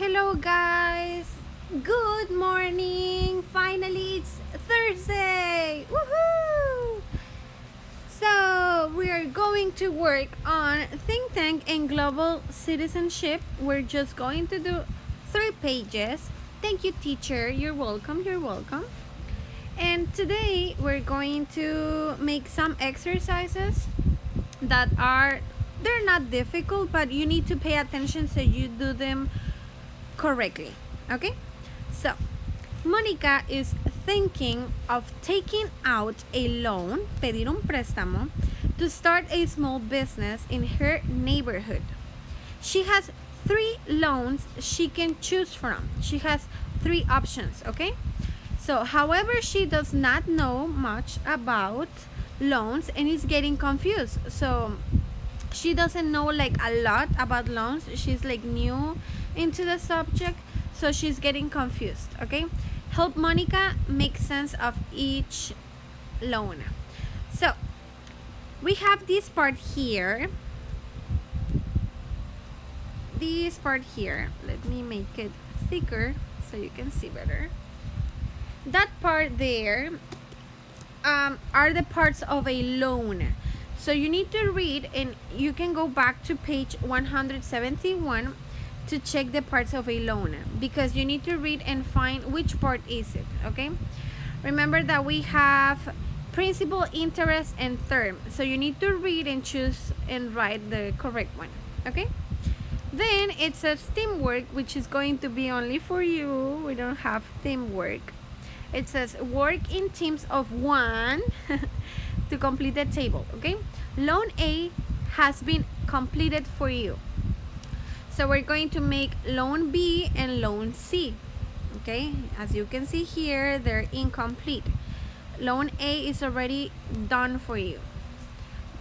Hello guys! Good morning! Finally it's Thursday! Woohoo! So we are going to work on think tank and global citizenship. We're just going to do 3 pages. Thank you teacher, you're welcome, you're welcome. And today we're going to make some exercises that they're not difficult, but you need to pay attention so you do them correctly. Okay, so Mónica is thinking of taking out a loan, pedir un préstamo, to start a small business in her neighborhood. She has 3 loans she can choose from. She has 3 options. Okay, so however she does not know much about loans and is getting confused. So she doesn't know like a lot about loans. She's like new into the subject, so she's getting confused. Okay, help Monica make sense of each loan. So we have this part here. Let me make it thicker so you can see better. That part there are the parts of a loan. So you need to read, and you can go back to page 171 to check the parts of a loan, because you need to read and find which part is it. Okay, remember that we have principal, interest, and term, so you need to read and choose and write the correct one. Okay, then it says teamwork, which is going to be only for you. We don't have teamwork. It says work in teams of 1 to complete the table. Okay, loan A has been completed for you, so we're going to make loan B and loan C. Okay, as you can see here, they're incomplete. Loan A is already done for you,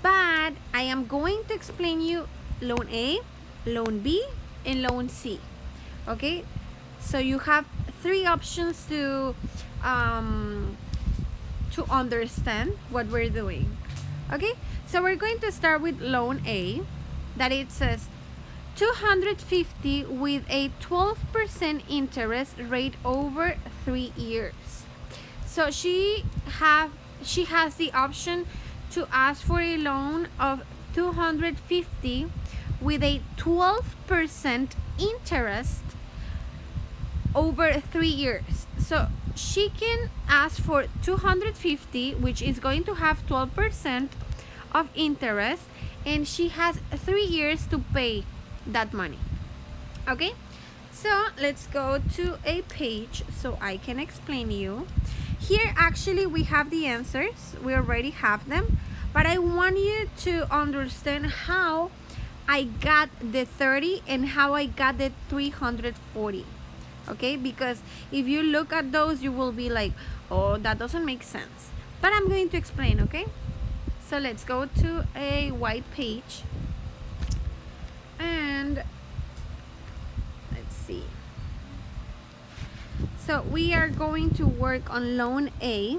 but I am going to explain you loan A, loan B, and loan C. Okay, so you have 3 options to understand what we're doing. Okay, so we're going to start with loan A, that it says 250 with a 12% interest rate over 3 years. So she has the option to ask for a loan of 250 with a 12% interest over 3 years. So she can ask for 250, which is going to have 12% of interest, and she has 3 years to pay that money. Okay, so let's go to a page so I can explain you. Here actually we have the answers, we already have them, but I want you to understand how I got the 30 and how I got the 340. Okay, because if you look at those, you will be like, oh, that doesn't make sense, but I'm going to explain. Okay, so let's go to a white page, and let's see. So we are going to work on loan A.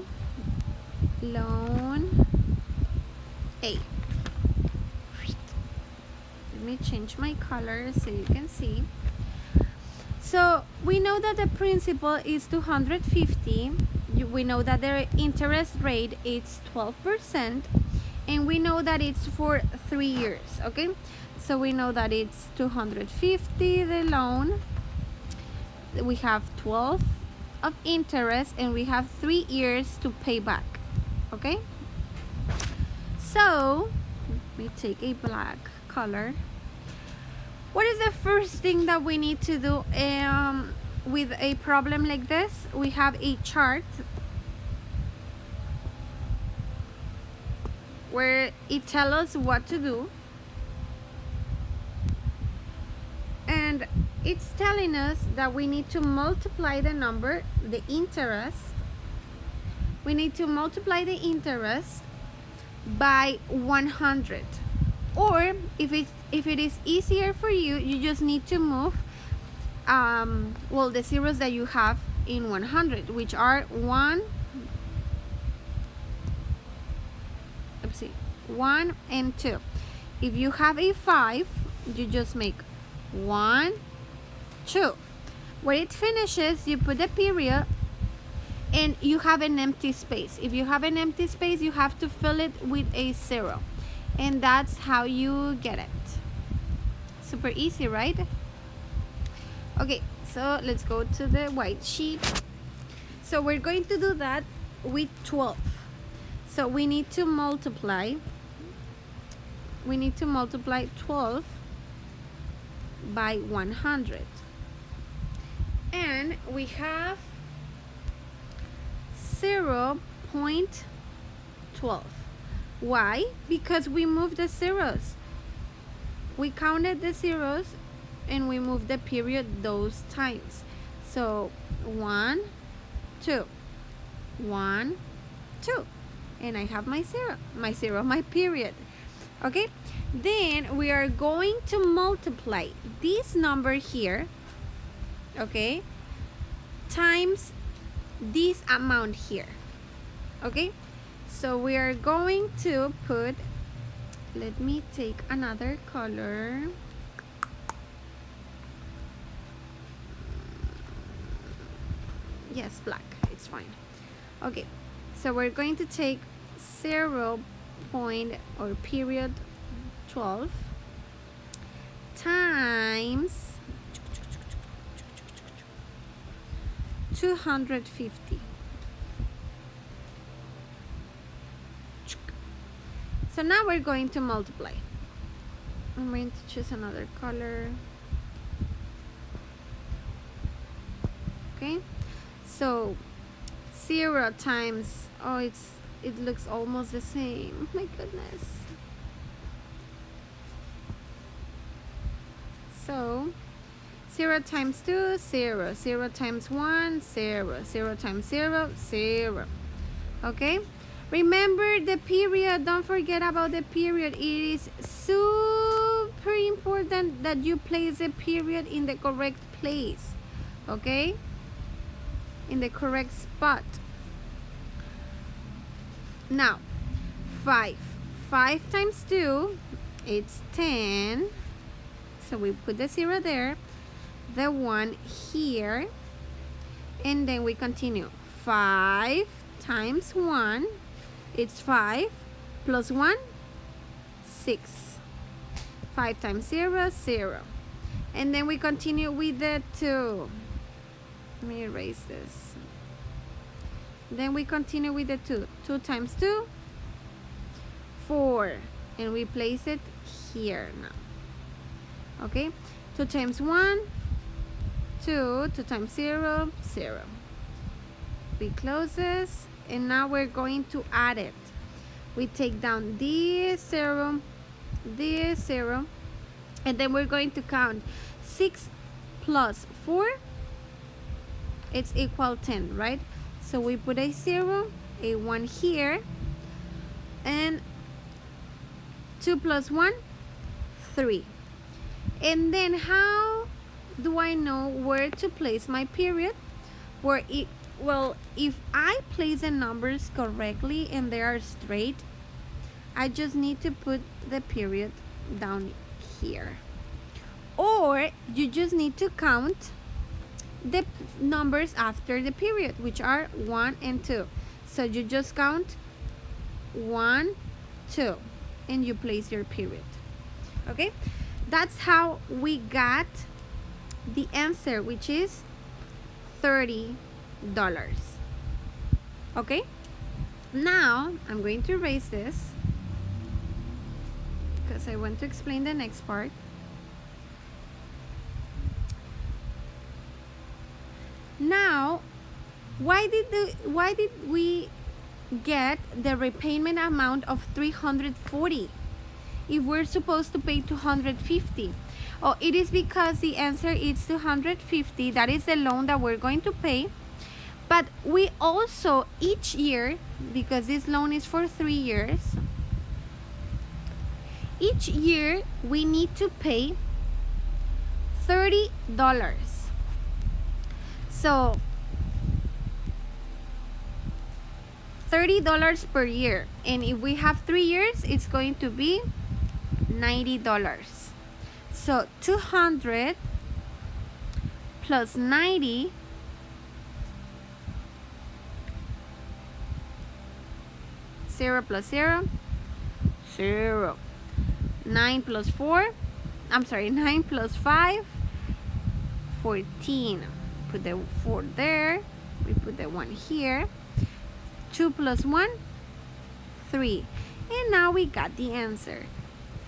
Loan A. Let me change my color so you can see. So we know that the principal is 250. We know that the interest rate is 12%, and we know that it's for 3 years. Okay, so we know that it's 250 the loan, we have 12 of interest, and we have 3 years to pay back. Okay, so let me take a black color. What is the first thing that we need to do with a problem like this? We have a chart where it tells us what to do, and it's telling us that we need to multiply the number, the interest. We need to multiply the interest by 100. Or if it is easier for you, you just need to move the zeros that you have in 100, which are 1 and 2. If you have a 5, you just make 1, 2. Where it finishes, you put a period and you have an empty space. If you have an empty space, you have to fill it with a 0. And that's how you get it. Super easy, right? Okay, so let's go to the white sheet. So we're going to do that with 12. So we need to multiply 12 by 100. And we have 0.12. Why? Because we moved the zeros. We counted the zeros and we moved the period those times. So 1, 2, 1, 2. And I have my period. Okay? Then we are going to multiply this number here, okay, times this amount here. Okay? So we are going to put, let me take another color. Yes, black, it's fine. Okay, so we're going to take 0 point or period 12 times 250. So now we're going to multiply. I'm going to choose another color. Okay, so 0 times, oh, it looks almost the same. My goodness. So 0 times 2, 0. 0 times 1, 0. 0 times 0, 0. Okay? Remember the period. Don't forget about the period. It is super important that you place the period in the correct place. Okay? In the correct spot. Now, 5. 5 times 2, it's 10. So we put the 0 there, the 1 here, and then we continue. 5 times 1, it's 5, plus 1, 6. 5 times 0, 0. And then we continue with the 2. Let me erase this. Then we continue with the 2. 2 times 2, 4. And we place it here now. Okay, 2 times 1, 2, 2 times 0, 0. We close this, and now we're going to add it. We take down this 0, and then we're going to count 6 plus 4, it's equal 10, right? So we put a 0, a 1 here, and 2 plus 1, 3. And then how do I know where to place my period? Well, if I place the numbers correctly and they are straight, I just need to put the period down here. Or you just need to count the numbers after the period, which are 1 and 2. So you just count 1, 2, and you place your period. Okay? That's how we got the answer, which is $30. Okay? Now, I'm going to erase this because I want to explain the next part. Now, why did we get the repayment amount of $340 if we're supposed to pay $250? Oh, it is because the answer is $250. That is the loan that we're going to pay. But we also, each year, because this loan is for 3 years, each year we need to pay $30. So $30 per year, and if we have 3 years, it's going to be $90. So 200 plus 90 0 plus 0 0. 9 plus 4, I'm sorry, 9 plus 5, 14. Put the 4 there, we put the 1 here. 2 plus 1, 3. And now we got the answer,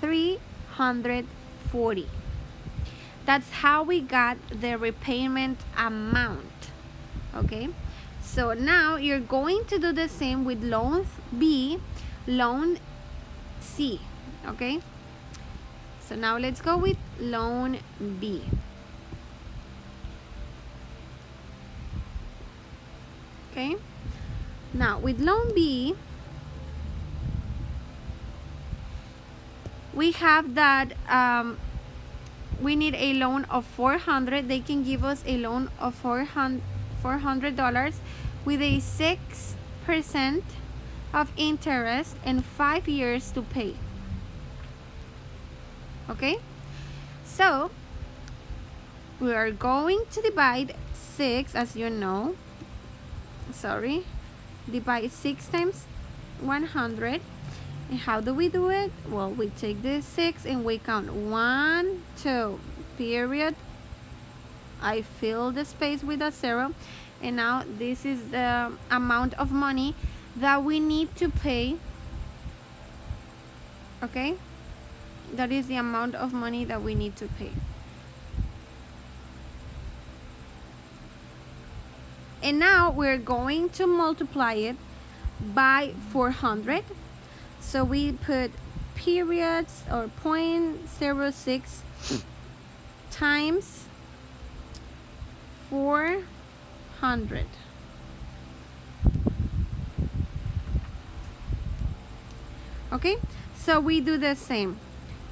340. That's how we got the repayment amount. Okay, so now you're going to do the same with loan B, loan C. Okay, so now let's go with loan B. Okay, now with loan B, we have that we need a loan of $400. They can give us a loan of $400 with a 6% of interest and 5 years to pay. Okay, so we are going to divide 6, as you know. Divide 6 times 100. And how do we do it? Well, we take this 6 and we count 1, 2, period. I fill the space with a 0. And now this is the amount of money that we need to pay. Okay? That is the amount of money that we need to pay. And now we're going to multiply it by 400. So we put periods or 0.06 times 400. Okay, so we do the same.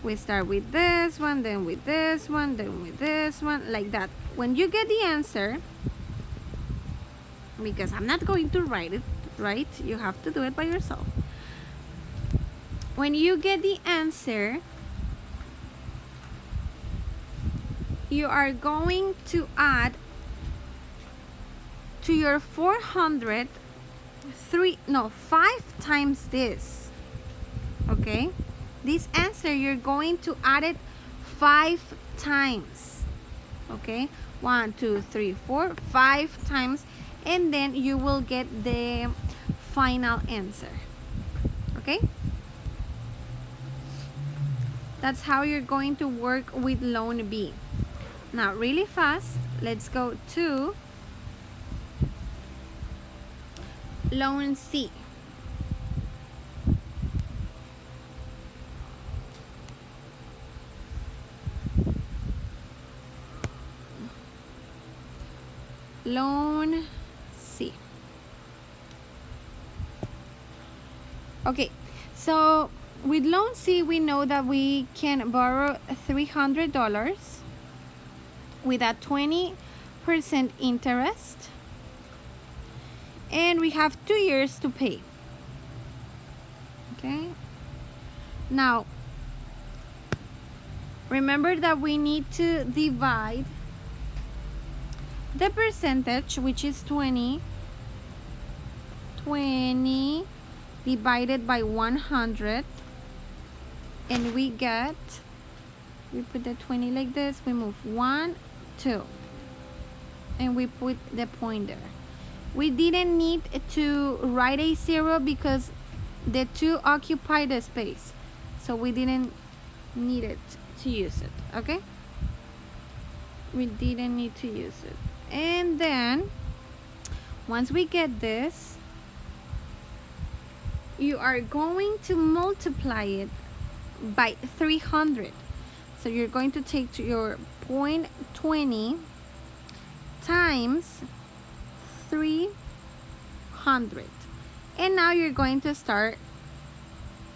We start with this one, then with this one, then with this one, like that. When you get the answer, because I'm not going to write it, right? You have to do it by yourself. When you get the answer, you are going to add to your 400 5 times this. Okay, this answer you're going to add it 5 times. Okay, 1, 2, 3, 4, 5 times, and then you will get the final answer. Okay, that's how you're going to work with loan B. Now really fast, let's go to loan C. Loan C. Okay, so with loan C, we know that we can borrow $300 with a 20% interest, and we have 2 years to pay. Okay, now remember that we need to divide the percentage, which is 20 divided by 100, and we put the 20 like this, we move 1, 2, and we put the point there. We didn't need to write a 0 because the 2 occupy the space, so we didn't need it to use it. Okay, we didn't need to use it. And then once we get this, you are going to multiply it by 300. So you're going to take your 0.20 times 300, and now you're going to start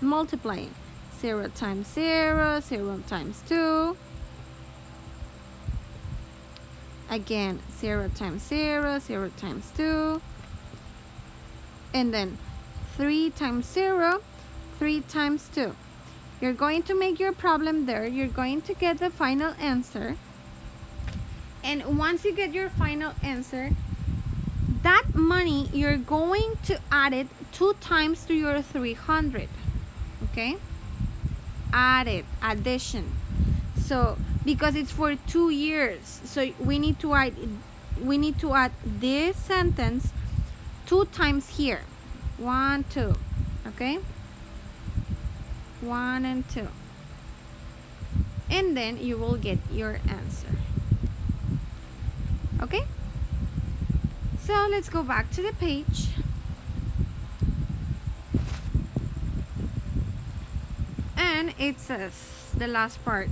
multiplying. 0 times 0, 0 times 2, again 0 times 0, 0 times 2, and then 3 times 0, 3 times 2. You're going to make your problem there. You're going to get the final answer, And once you get your final answer, that money you're going to add it 2 times to your 300. Okay, addition. So because it's for 2 years, so we need to add this sentence 2 times here. 1, 2. Okay, 1 and 2, and then you will get your answer. Okay, so let's go back to the page. And it says, the last part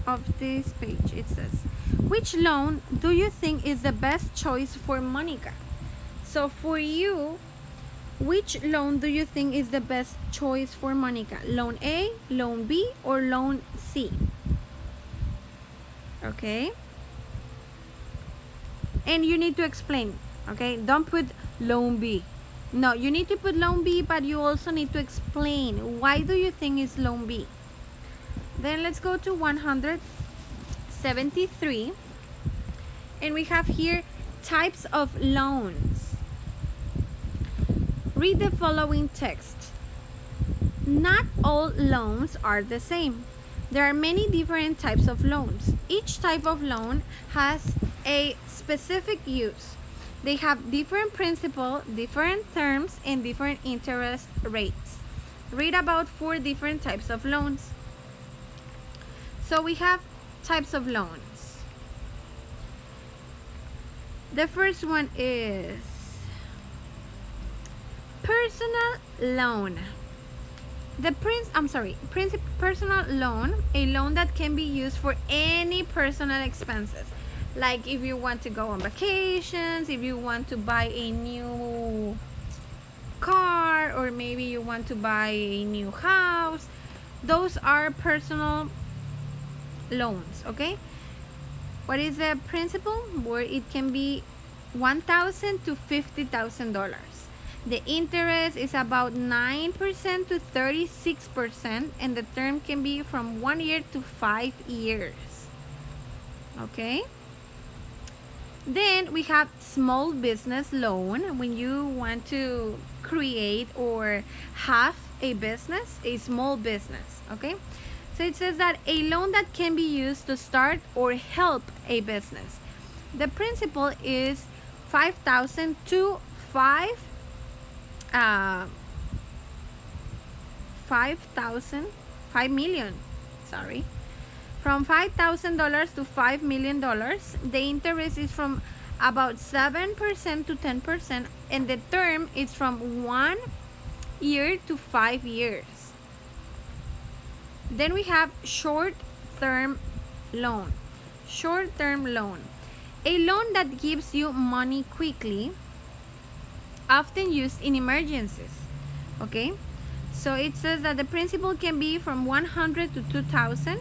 of this page, it says, which loan do you think is the best choice for Monica? So for you, which loan do you think is the best choice for Monica? Loan A, loan B, or loan C? Okay, and you need to explain. Okay, don't put loan B. No, you need to put loan B, but you also need to explain why do you think it's loan B. Then let's go to 173, and we have here types of loans. Read the following text. Not all loans are the same. There are many different types of loans. Each type of loan has a specific use. They have different principal, different terms, and different interest rates. Read about 4 different types of loans. So we have types of loans. The first one is personal loan. Personal loan, a loan that can be used for any personal expenses. Like if you want to go on vacations, if you want to buy a new car, or maybe you want to buy a new house. Those are personal loans, okay? What is the principal? Where it can be $1,000 to $50,000. The interest is about 9% to 36%, and the term can be from 1 year to 5 years. Okay? Then we have small business loan. When you want to create or have a business, a small business. Okay? So it says that a loan that can be used to start or help a business. The principal is $5,000 to $5 million. Sorry. From $5,000 to $5 million. The interest is from about 7% to 10%, and the term is from 1 year to 5 years. Then we have short-term loan. Short-term loan. A loan that gives you money quickly, often used in emergencies. Okay? So it says that the principal can be from $100 to $2,000.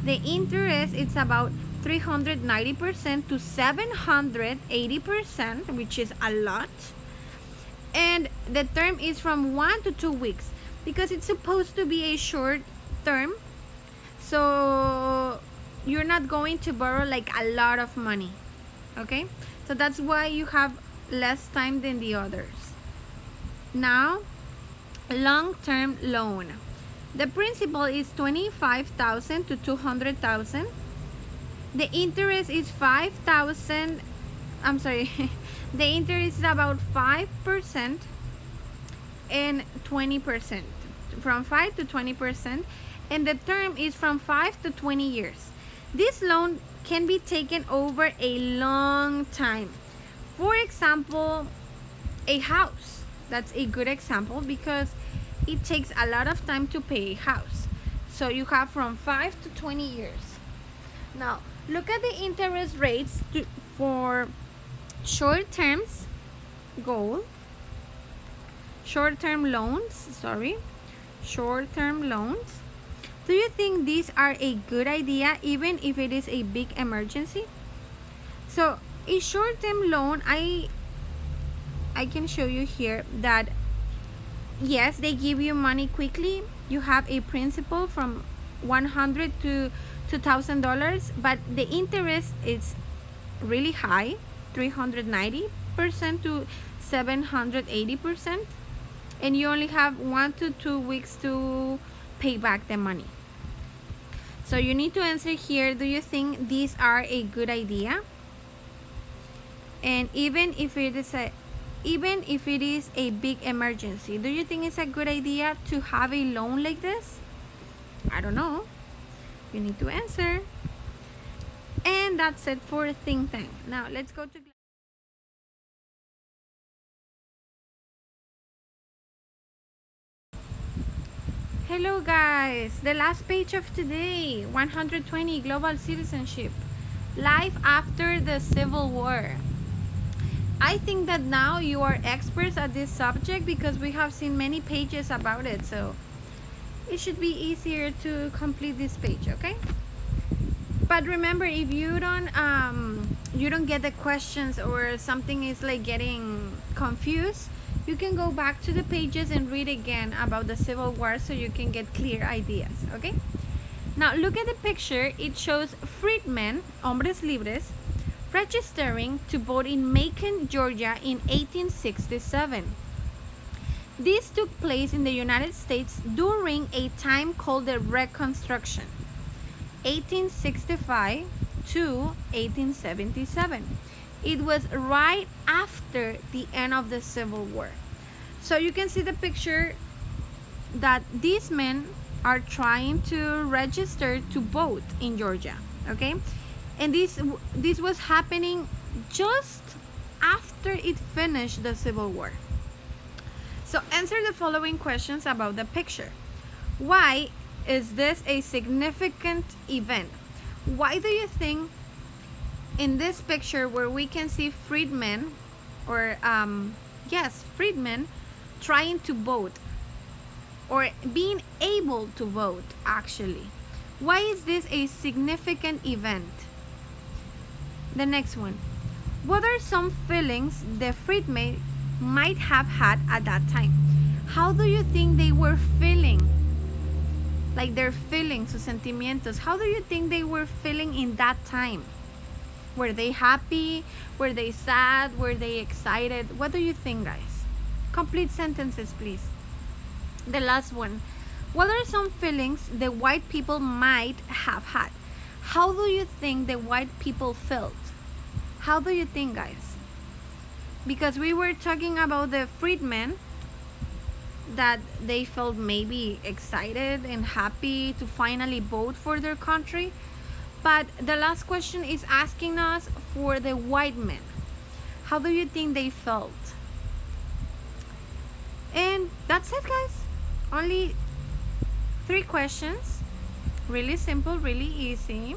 The interest is about 390% to 780%, which is a lot. And the term is from 1 to 2 weeks, because it's supposed to be a short term. So you're not going to borrow like a lot of money. Okay? So that's why you have less time than the others. Now, long-term loan. The principal is $25,000 to $200,000. The interest is $5,000. I'm sorry. The interest is about 5% and 20%. From 5 to 20%. And the term is from 5 to 20 years. This loan can be taken over a long time. For example, a house. That's a good example because it takes a lot of time to pay a house. So you have from 5 to 20 years. Now, look at the interest rates for short-term loans. Short-term loans. Do you think these are a good idea even if it is a big emergency? So a short-term loan, I can show you here that yes, they give you money quickly. You have a principal from $100 to $2,000, but the interest is really high, 390% to 780%, and you only have 1 to 2 weeks to pay back the money. So you need to answer here, do you think these are a good idea? And even if it is a big emergency, do you think it's a good idea to have a loan like this? I don't know. You need to answer. And that's it for think tank. Now let's go to hello guys, the last page of today, 120 global citizenship, life after the Civil War. I think that now you are experts at this subject because we have seen many pages about it, so it should be easier to complete this page, okay? But remember, if you don't get the questions or something is like getting confused, you can go back to the pages and read again about the Civil War so you can get clear ideas, okay? Now look at the picture. It shows freedmen, hombres libres, registering to vote in Macon, Georgia in 1867. This took place in the United States during a time called the Reconstruction, 1865 to 1877. It was right after the end of the Civil War. So you can see the picture that these men are trying to register to vote in Georgia, okay? And this was happening just after it finished the Civil War. So answer the following questions about the picture. Why is this a significant event? Why do you think in this picture where we can see freedmen, or freedmen trying to vote or being able to vote actually, why is this a significant event? The next one, what are some feelings the freedmen might have had at that time? How do you think they were feeling? Like their feelings, sus sentimientos. How do you think they were feeling in that time? Were they happy? Were they sad? Were they excited? What do you think, guys? Complete sentences, please. The last one, what are some feelings the white people might have had? How do you think the white people felt? How do you think, guys? Because we were talking about the freedmen, that they felt maybe excited and happy to finally vote for their country. But the last question is asking us for the white men. How do you think they felt? And that's it, guys. Only 3 questions. Really simple, really easy.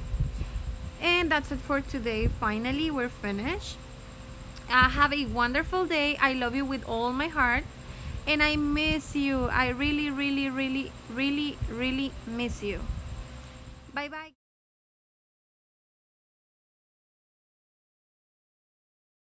And that's it for today. Finally, we're finished. Have a wonderful day. I love you with all my heart. And I miss you. I really, really, really, really, really miss you. Bye-bye.